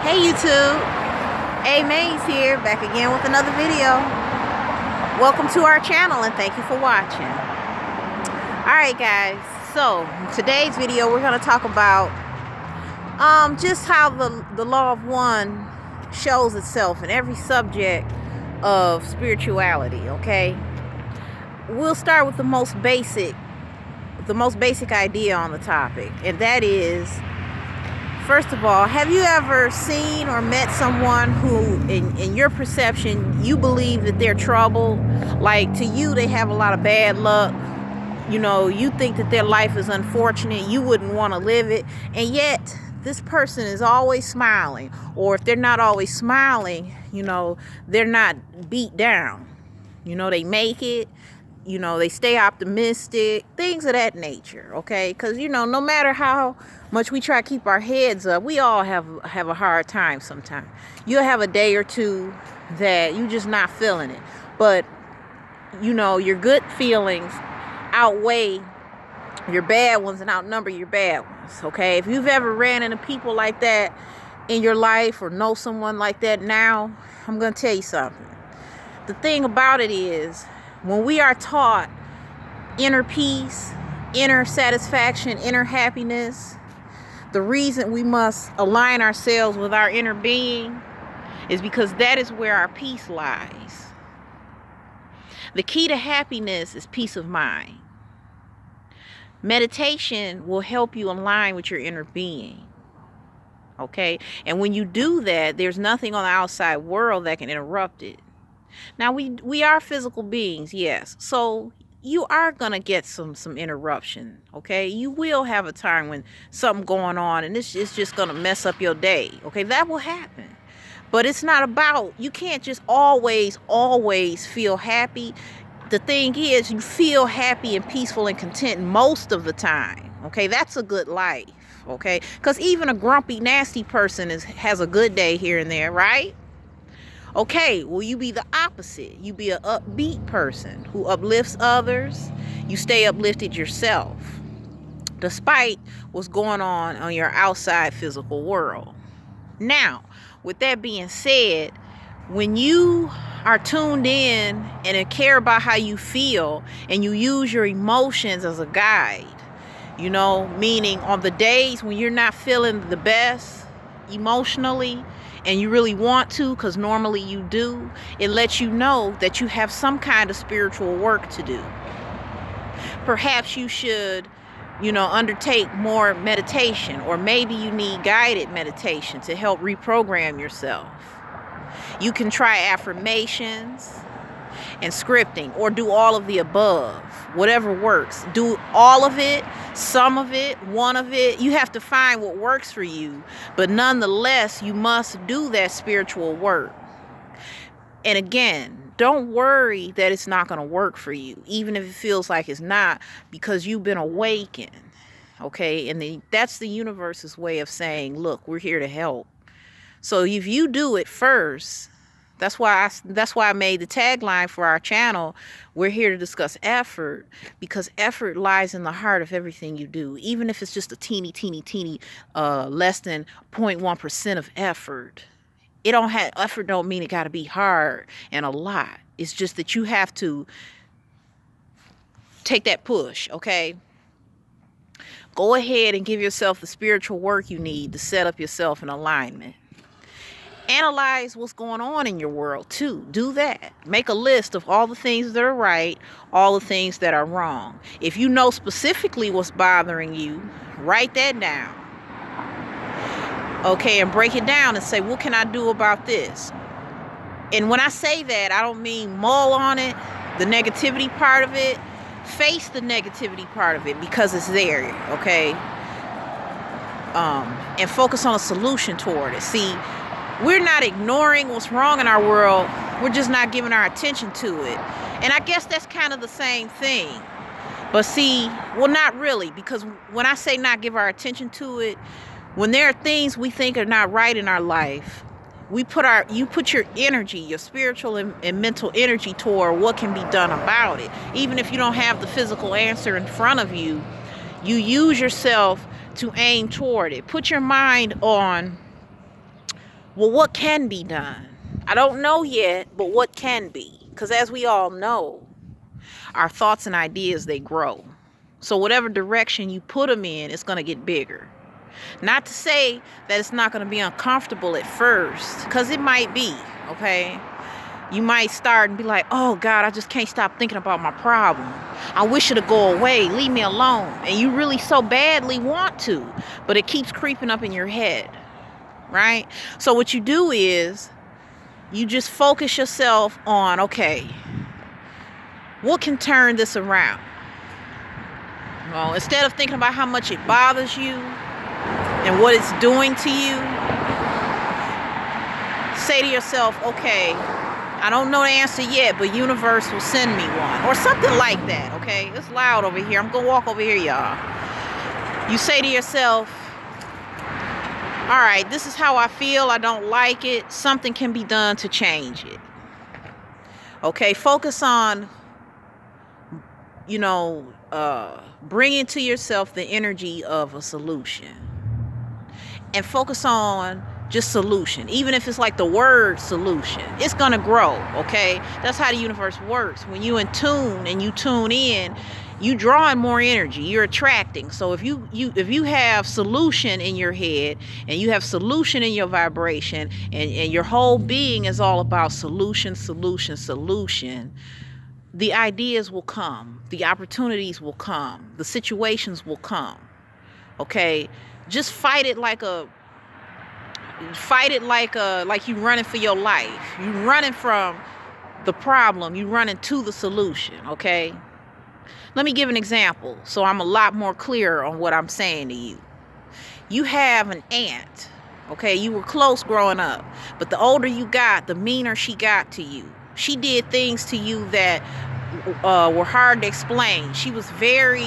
Hey YouTube, A.Maze here, back again with another video. Welcome to our channel and thank you for watching. Alright guys, so in today's video we're going to talk about just how the law of one shows itself in every subject of spirituality, okay? We'll start with the most basic idea on the topic, and that is, first of all, have you ever seen or met someone who, in your perception, you believe that they're trouble? Like, to you, they have a lot of bad luck. You know, you think that their life is unfortunate. You wouldn't want to live it. And yet, this person is always smiling. Or if they're not always smiling, you know, they're not beat down. You know, they make it. You know, they stay optimistic, things of that nature, okay? Because, you know, no matter how much we try to keep our heads up, we all have a hard time sometimes. You'll have a day or two that you're just not feeling it. But, you know, your good feelings outweigh your bad ones and outnumber your bad ones, okay? If you've ever ran into people like that in your life or know someone like that now, I'm going to tell you something. The thing about it is, when we are taught inner peace, inner satisfaction, inner happiness, the reason we must align ourselves with our inner being is because that is where our peace lies. The key to happiness is peace of mind. Meditation will help you align with your inner being. Okay? And when you do that, there's nothing on the outside world that can interrupt it. Now, we are physical beings, yes. So you are going to get some interruption, okay? You will have a time when something going on and it's just going to mess up your day, okay? That will happen. But it's not about, you can't just always feel happy. The thing is, you feel happy and peaceful and content most of the time, okay? That's a good life, okay? Because even a grumpy, nasty person has a good day here and there, right? Okay, well, you be the opposite. You be an upbeat person who uplifts others. You stay uplifted yourself, despite what's going on your outside physical world. Now, with that being said, when you are tuned in and care about how you feel and you use your emotions as a guide, you know, meaning on the days when you're not feeling the best emotionally, and you really want to, because normally you do, it lets you know that you have some kind of spiritual work to do. Perhaps you should, you know, undertake more meditation, or maybe you need guided meditation to help reprogram yourself. You can try affirmations and scripting, or do all of the above, whatever works. Do all of it, some of it, one of it. You have to find what works for you, but nonetheless, you must do that spiritual work. And again, don't worry that it's not going to work for you, even if it feels like it's not, because you've been awakened, okay? And that's the universe's way of saying, look, we're here to help. So if you do it first, that's why I made the tagline for our channel, we're here to discuss effort, because effort lies in the heart of everything you do. Even if it's just a teeny, less than 0.1% of effort. Effort don't mean it got to be hard and a lot. It's just that you have to take that push, okay? Go ahead and give yourself the spiritual work you need to set up yourself in alignment. Analyze what's going on in your world too. Do that. Make a list of all the things that are right, all the things that are wrong. If you know specifically what's bothering you, write that down. Okay, and break it down and say, what can I do about this? And when I say that, I don't mean mull on it, the negativity part of it. Face the negativity part of it, because it's there, okay? And focus on a solution toward it. See, we're not ignoring what's wrong in our world. We're just not giving our attention to it. And I guess that's kind of the same thing. But see, well, not really. Because when I say not give our attention to it, when there are things we think are not right in our life, you put your energy, your spiritual and mental energy toward what can be done about it. Even if you don't have the physical answer in front of you, you use yourself to aim toward it. Put your mind on Well, what can be done? I don't know yet, but what can be? Because as we all know, our thoughts and ideas, they grow. So whatever direction you put them in, it's going to get bigger. Not to say that it's not going to be uncomfortable at first, because it might be, okay? You might start and be like, oh God, I just can't stop thinking about my problem. I wish it'd go away. Leave me alone. And you really so badly want to, but it keeps creeping up in your head, right? So what you do is you just focus yourself on, okay, what can turn this around? Well, instead of thinking about how much it bothers you and what it's doing to you, say to yourself, okay, I don't know the answer yet, but universe will send me one. Or something like that, okay? It's loud over here. I'm going to walk over here, y'all. You say to yourself, all right, this is how I feel. I don't like it. Something can be done to change it. Okay, focus on, bringing to yourself the energy of a solution. And focus on just solution. Even if it's like the word solution, it's gonna grow, okay? That's how the universe works. When you in tune and you tune in, you drawing more energy, you're attracting. So if you have solution in your head and you have solution in your vibration, and your whole being is all about solution, the ideas will come, the opportunities will come, the situations will come. Okay? Just fight it like you running for your life. You running from the problem, you running to the solution, okay? Let me give an example so I'm a lot more clear on what I'm saying to you. You have an aunt, okay? You were close growing up, but the older you got, the meaner she got to you. She did things to you that were hard to explain. She was very,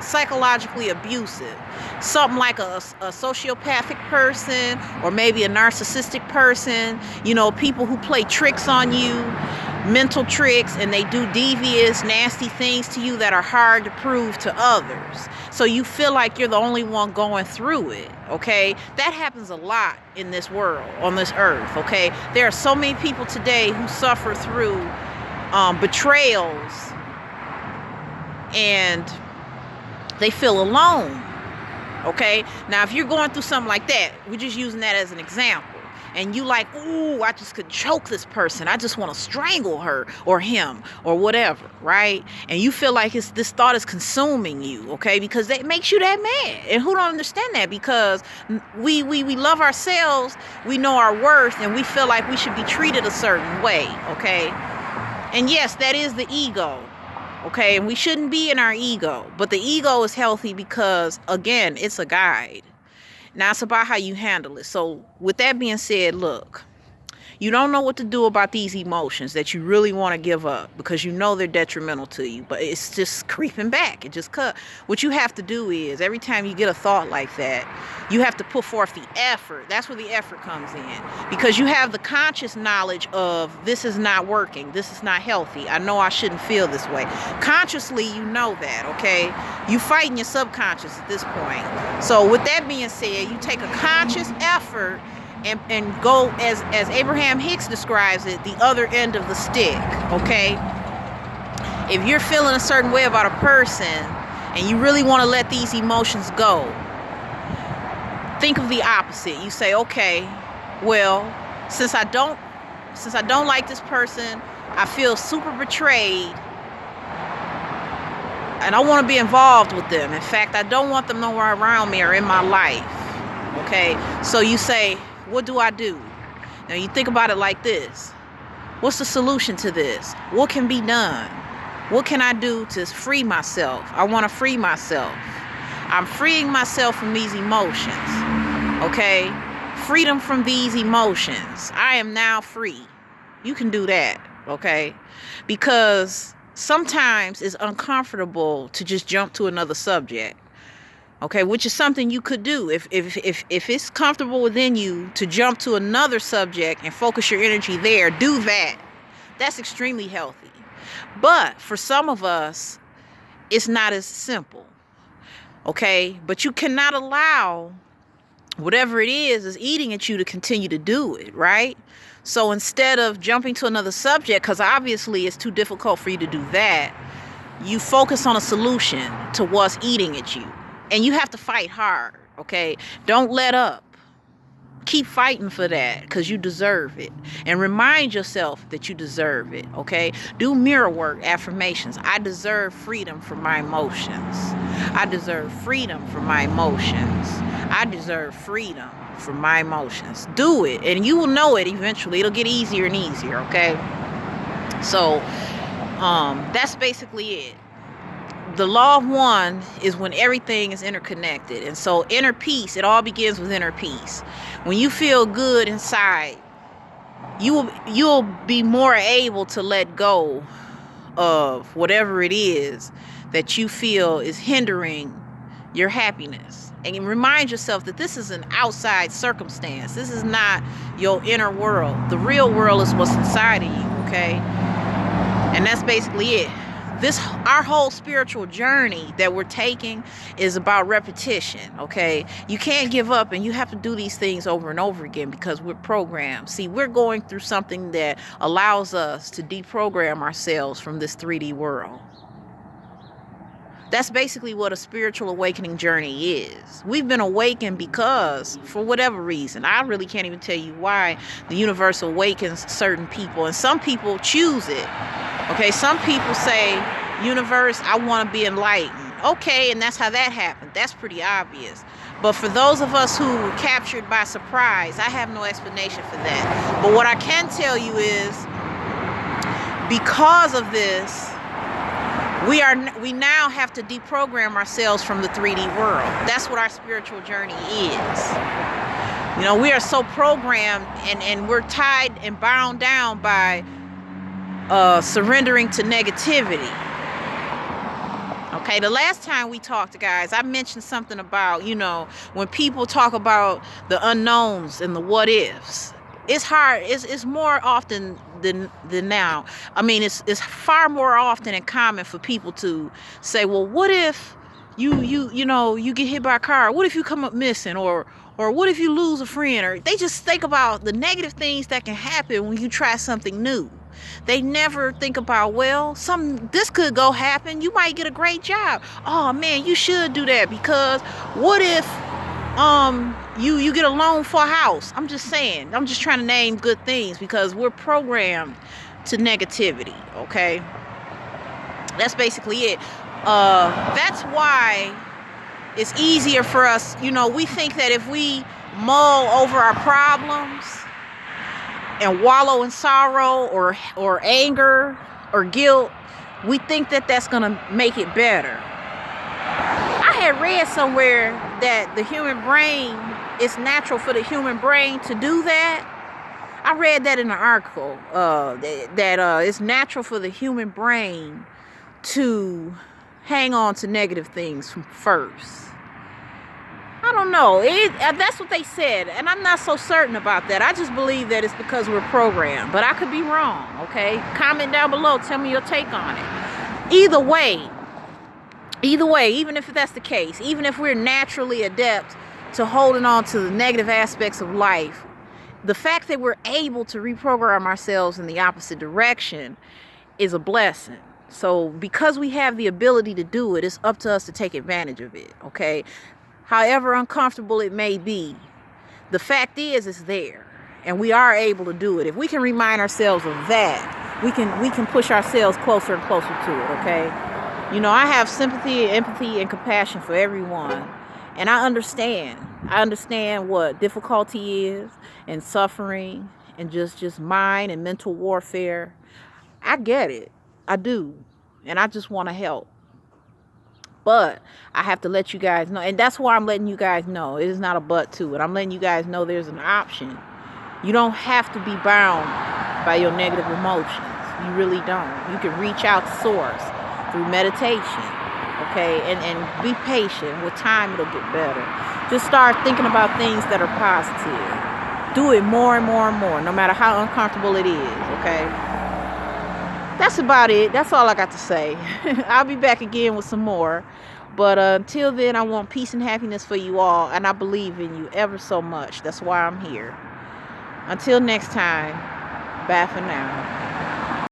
psychologically abusive. Something like a sociopathic person, or maybe a narcissistic person. People who play tricks on you, mental tricks, and they do devious, nasty things to you that are hard to prove to others. So you feel like you're the only one going through it, okay? That happens a lot in this world, on this earth, okay? There are so many people today who suffer through betrayals, and they feel alone, okay? Now, if you're going through something like that, we're just using that as an example, and you like, ooh, I just could choke this person. I just want to strangle her or him or whatever, right? And you feel like this thought is consuming you, okay? Because that makes you that mad. And who don't understand that? Because we love ourselves, we know our worth, and we feel like we should be treated a certain way, okay? And yes, that is the ego. Okay, and we shouldn't be in our ego, but the ego is healthy because, again, it's a guide. Now it's about how you handle it. So with that being said, look, you don't know what to do about these emotions that you really want to give up because you know they're detrimental to you, but it's just creeping back. It just cut. What you have to do is every time you get a thought like that, you have to put forth the effort. That's where the effort comes in, because you have the conscious knowledge of this is not working. This is not healthy. I know I shouldn't feel this way. Consciously, you know that, okay? You fighting your subconscious at this point. So with that being said, you take a conscious effort and go, as Abraham Hicks describes it, the other end of the stick, okay? If you're feeling a certain way about a person and you really want to let these emotions go, think of the opposite. You say, okay, well, since I don't like this person, I feel super betrayed, and I want to be involved with them. In fact, I don't want them nowhere around me or in my life, okay? So you say, what do I do? Now you think about it like this. What's the solution to this? What can be done? What can I do to free myself? I want to free myself. I'm freeing myself from these emotions. Okay? Freedom from these emotions. I am now free. You can do that. Okay? Because sometimes it's uncomfortable to just jump to another subject. Okay, which is something you could do. If it's comfortable within you to jump to another subject and focus your energy there, do that. That's extremely healthy. But for some of us, it's not as simple. Okay, but you cannot allow whatever it is eating at you to continue to do it, right? So instead of jumping to another subject, because obviously it's too difficult for you to do that, you focus on a solution to what's eating at you. And you have to fight hard, okay? Don't let up. Keep fighting for that, because you deserve it. And remind yourself that you deserve it, okay? Do mirror work, affirmations. I deserve freedom from my emotions. I deserve freedom from my emotions. I deserve freedom from my emotions. Do it, and you will know it eventually. It'll get easier and easier, okay? So, that's basically it. The law of one is when everything is interconnected. And so inner peace, it all begins with inner peace. When you feel good inside, you'll be more able to let go of whatever it is that you feel is hindering your happiness. And you remind yourself that this is an outside circumstance. This is not your inner world. The real world is what's inside of you, okay? And that's basically it. Our whole spiritual journey that we're taking is about repetition, okay? You can't give up, and you have to do these things over and over again, because we're programmed. See, we're going through something that allows us to deprogram ourselves from this 3D world. That's basically what a spiritual awakening journey is. We've been awakened because, for whatever reason, I really can't even tell you why, the universe awakens certain people, and some people choose it. Okay, some people say, universe, I want to be enlightened. Okay, and that's how that happened. That's pretty obvious. But for those of us who were captured by surprise, I have no explanation for that. But what I can tell you is, because of this, we now have to deprogram ourselves from the 3D world. That's what our spiritual journey is. You know, we are so programmed, and we're tied and bound down by surrendering to negativity. Okay, the last time we talked, guys, I mentioned something about, when people talk about the unknowns and the what ifs. It's hard. It's more often than now. I mean, it's far more often and common for people to say, well, what if you get hit by a car? What if you come up missing? Or what if you lose a friend? Or they just think about the negative things that can happen when you try something new. They never think about, well, this could go happen. You might get a great job. Oh man, you should do that, because what if you get a loan for a house? I'm just saying. I'm just trying to name good things, because we're programmed to negativity, okay? That's basically it. That's why it's easier for us. We think that if we mull over our problems and wallow in sorrow or anger or guilt, we think that that's going to make it better. I had read somewhere that the human brain, it's natural for the human brain to do that. I read that in an article, that it's natural for the human brain to hang on to negative things from first. I don't know. That's what they said, and I'm not so certain about that. I just believe that it's because we're programmed, but I could be wrong, okay? Comment down below. Tell me your take on it. Either way, even if that's the case, even if we're naturally adept to holding on to the negative aspects of life, the fact that we're able to reprogram ourselves in the opposite direction is a blessing. So because we have the ability to do it, it's up to us to take advantage of it, okay? However uncomfortable it may be, the fact is it's there, and we are able to do it. If we can remind ourselves of that, we can push ourselves closer and closer to it, okay? I have sympathy, empathy, and compassion for everyone, and I understand what difficulty is, and suffering, and just mind and mental warfare. I get it. I do, and I just want to help. But I have to let you guys know, and that's why I'm letting you guys know. It is not a but to it. I'm letting you guys know there's an option. You don't have to be bound by your negative emotions. You really don't. You can reach out to source through meditation, okay? And be patient. With time, it'll get better. Just start thinking about things that are positive. Do it more and more and more, no matter how uncomfortable it is, okay? That's about it. That's all I got to say. I'll be back again with some more. But until then, I want peace and happiness for you all, and I believe in you ever so much. That's why I'm here. Until next time, bye for now.